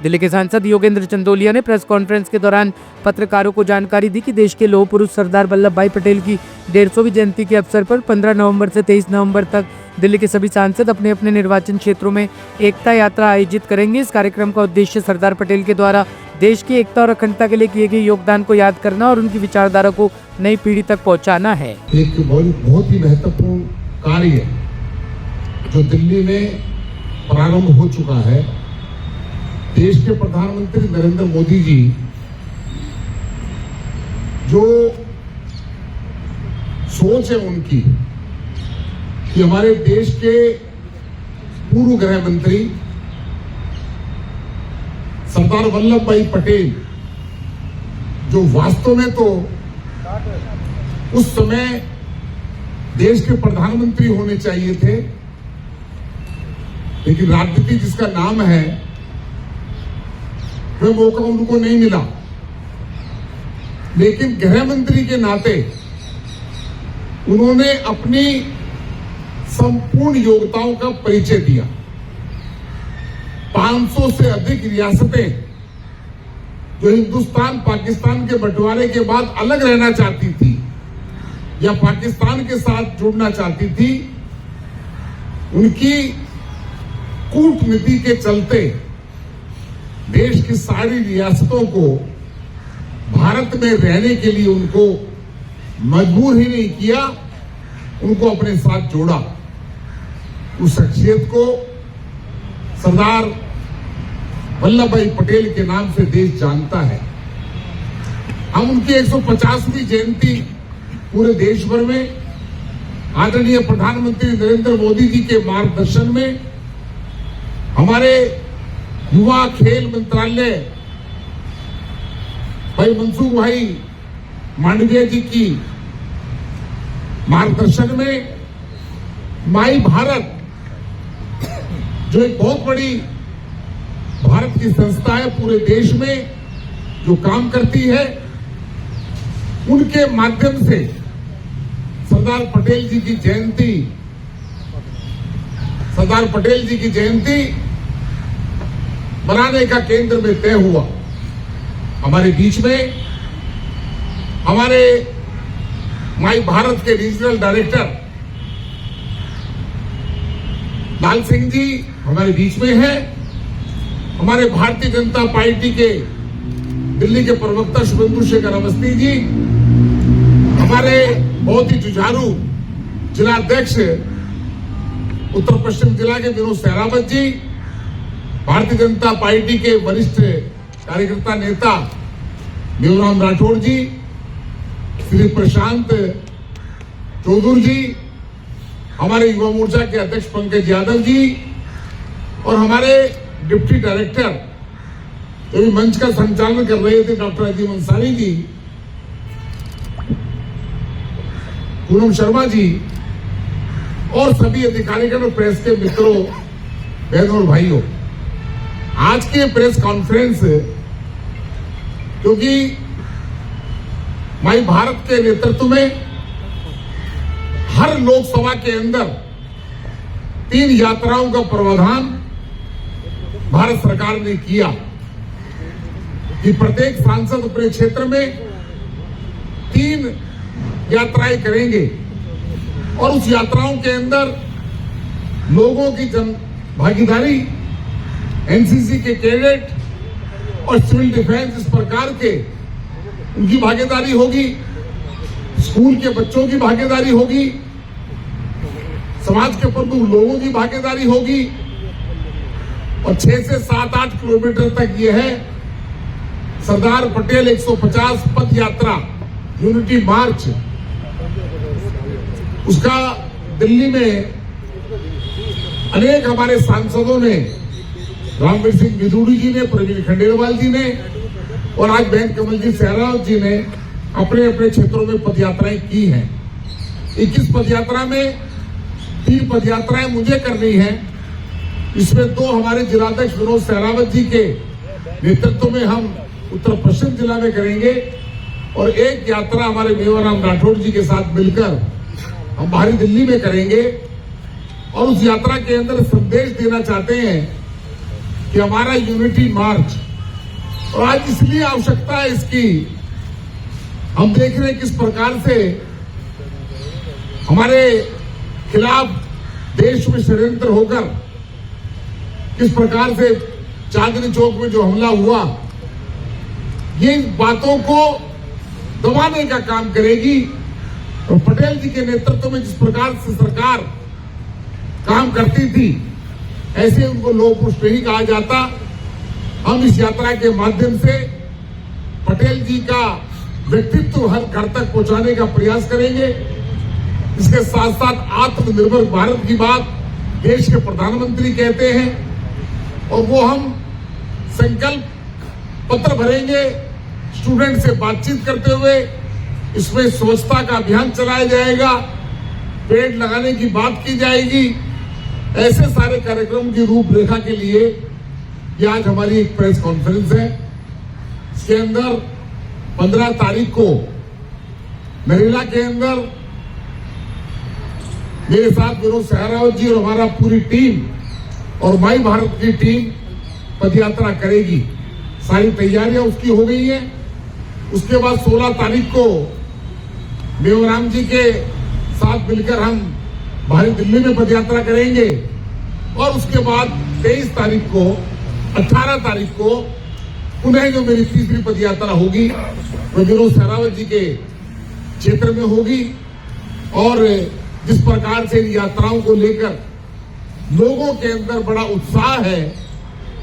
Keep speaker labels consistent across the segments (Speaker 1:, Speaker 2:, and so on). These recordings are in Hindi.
Speaker 1: दिल्ली के सांसद योगेंद्र चंदोलिया ने प्रेस कॉन्फ्रेंस के दौरान पत्रकारों को जानकारी दी कि देश के लौह पुरुष सरदार वल्लभ भाई पटेल की 150वीं जयंती के अवसर पर 15 नवंबर से 23 नवंबर तक दिल्ली के सभी सांसद अपने अपने निर्वाचन क्षेत्रों में एकता यात्रा आयोजित करेंगे। इस कार्यक्रम का उद्देश्य सरदार पटेल के द्वारा देश की एकता और अखंडता के लिए किए गए योगदान को याद करना और उनकी विचारधारा को नई पीढ़ी तक पहुँचाना है।
Speaker 2: एक बहुत ही महत्वपूर्ण कार्य जो दिल्ली में प्रारंभ हो चुका है। देश के प्रधानमंत्री नरेंद्र मोदी जी जो सोच है उनकी कि हमारे देश के पूर्व गृह मंत्री सरदार वल्लभ भाई पटेल जो वास्तव में तो उस समय देश के प्रधानमंत्री होने चाहिए थे, लेकिन राजनीति जिसका नाम है वह मौका उनको नहीं मिला। लेकिन गृह मंत्री के नाते उन्होंने अपनी संपूर्ण योग्यताओं का परिचय दिया। 500 से अधिक रियासतें जो हिंदुस्तान पाकिस्तान के बंटवारे के बाद अलग रहना चाहती थी या पाकिस्तान के साथ जुड़ना चाहती थी, उनकी कूटनीति के चलते देश की सारी रियासतों को भारत में रहने के लिए उनको मजबूर ही नहीं किया, उनको अपने साथ जोड़ा। उस शख्सियत को सरदार वल्लभ भाई पटेल के नाम से देश जानता है। हम उनकी 150वीं जयंती पूरे देश भर में आदरणीय प्रधानमंत्री नरेंद्र मोदी जी के मार्गदर्शन में हमारे युवा खेल मंत्रालय भाई मनसुख भाई मांडविया जी की मार्गदर्शन में माई भारत जो एक बहुत बड़ी भारत की संस्था है पूरे देश में जो काम करती है, उनके माध्यम से सरदार पटेल जी की जयंती बनाने का केंद्र में तय हुआ। हमारे बीच में हमारे माई भारत के रीजनल डायरेक्टर लाल सिंह जी हमारे बीच में है। हमारे भारतीय जनता पार्टी के दिल्ली के प्रवक्ता शुभेंदु शेखर अवस्थी जी, हमारे बहुत ही जुझारू जिलाध्यक्ष उत्तर पश्चिम जिला के विनोद सहरावत जी, भारतीय जनता पार्टी के वरिष्ठ कार्यकर्ता नेता देवराम राठौड़ जी, श्री प्रशांत चौधरी जी, हमारे युवा मोर्चा के अध्यक्ष पंकज यादव जी और हमारे डिप्टी डायरेक्टर जो भी मंच का संचालन कर रहे थे डॉक्टर अजीम अंसारी जी, पूनम शर्मा जी और सभी अधिकारीगण और प्रेस के मित्रों, बहनों और भाइयों, आज के प्रेस कॉन्फ्रेंस क्योंकि माई भारत के नेतृत्व में हर लोकसभा के अंदर 3 यात्राओं का प्रावधान भारत सरकार ने किया कि प्रत्येक सांसद अपने क्षेत्र में 3 यात्राएं करेंगे और उस यात्राओं के अंदर लोगों की जन भागीदारी, एनसीसी के कैडेट और सिविल डिफेंस इस प्रकार के उनकी भागीदारी होगी, स्कूल के बच्चों की भागीदारी होगी, समाज के प्रमुख लोगों की भागीदारी होगी और 6 से 7-8 किलोमीटर तक ये है सरदार पटेल 150 पद यात्रा यूनिटी मार्च। उसका दिल्ली में अनेक हमारे सांसदों ने, रामवीर सिंह बिदूड़ी जी ने, प्रवीण खंडेलवाल जी ने और आज बहन कमलजीत सहरावत जी ने अपने अपने क्षेत्रों में पदयात्राएं की हैं। 21 पदयात्रा में 3 पदयात्राएं मुझे करनी है, इसमें 2 हमारे जिलाध्यक्ष विनोद सहरावत जी के नेतृत्व में हम उत्तर पश्चिम जिला में करेंगे और 1 यात्रा हमारे मेवाराम राठौड़ जी के साथ मिलकर हम बाहरी दिल्ली में करेंगे और उस यात्रा के अंदर संदेश देना चाहते हैं कि हमारा यूनिटी मार्च, और आज इसलिए आवश्यकता है इसकी, हम देख रहे हैं किस प्रकार से हमारे खिलाफ देश में षड्यंत्र होकर किस प्रकार से चांदनी चौक में जो हमला हुआ, ये बातों को दबाने का काम करेगी। और पटेल जी के नेतृत्व में जिस प्रकार से सरकार काम करती थी, ऐसे उनको लोह पुरुष नहीं कहा जाता। हम इस यात्रा के माध्यम से पटेल जी का व्यक्तित्व हर घर तक पहुंचाने का प्रयास करेंगे। इसके साथ साथ आत्मनिर्भर भारत की बात देश के प्रधानमंत्री कहते हैं, और वो हम संकल्प पत्र भरेंगे स्टूडेंट से बातचीत करते हुए। इसमें स्वच्छता का अभियान चलाया जाएगा, पेड़ लगाने की बात की जाएगी। ऐसे सारे कार्यक्रम की रूपरेखा के लिए ये आज हमारी एक प्रेस कॉन्फ्रेंस है। इसके अंदर 15 तारीख को नरेला के अंदर मेरे साथ विनोद सहरावत जी और हमारा पूरी टीम और माई भारत की टीम पदयात्रा करेगी। सारी तैयारियां उसकी हो गई हैं। उसके बाद 16 तारीख को मेवराम जी के साथ मिलकर हम बाहरी दिल्ली में पदयात्रा करेंगे, और उसके बाद 23 तारीख को 18 तारीख को पुनः जो मेरी तीसरी पदयात्रा होगी वो विनोद सहरावत जी के क्षेत्र में होगी। और जिस प्रकार से इन यात्राओं को लेकर लोगों के अंदर बड़ा उत्साह है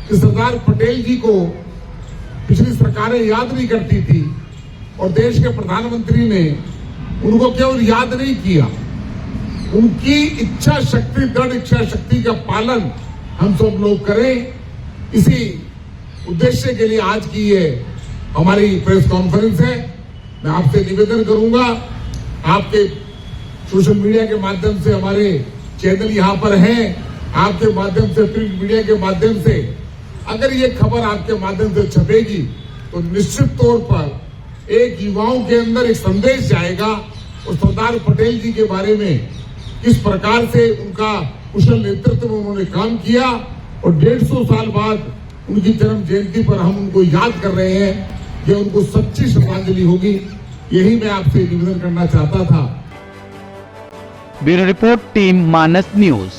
Speaker 2: कि सरदार पटेल जी को पिछली सरकारें याद नहीं करती थी, और देश के प्रधानमंत्री ने उनको केवल याद नहीं किया, उनकी इच्छा शक्ति, दृढ़ इच्छा शक्ति का पालन हम सब लोग करें। इसी उद्देश्य के लिए आज की ये हमारी प्रेस कॉन्फ्रेंस है। मैं आपसे निवेदन करूंगा, आपके सोशल मीडिया के माध्यम से हमारे चैनल यहाँ पर हैं, आपके माध्यम से प्रिंट मीडिया के माध्यम से अगर ये खबर आपके माध्यम से छपेगी तो निश्चित तौर पर एक युवाओं के अंदर एक संदेश जाएगा, और सरदार पटेल जी के बारे में किस प्रकार से उनका कुशल नेतृत्व में उन्होंने काम किया, और 150 साल बाद उनकी जन्म जयंती पर हम उनको याद कर रहे हैं। ये उनको सच्ची श्रद्धांजलि होगी। यही मैं आपसे निवेदन करना चाहता था।
Speaker 3: ब्यूरो रिपोर्ट, टीम मानस न्यूज।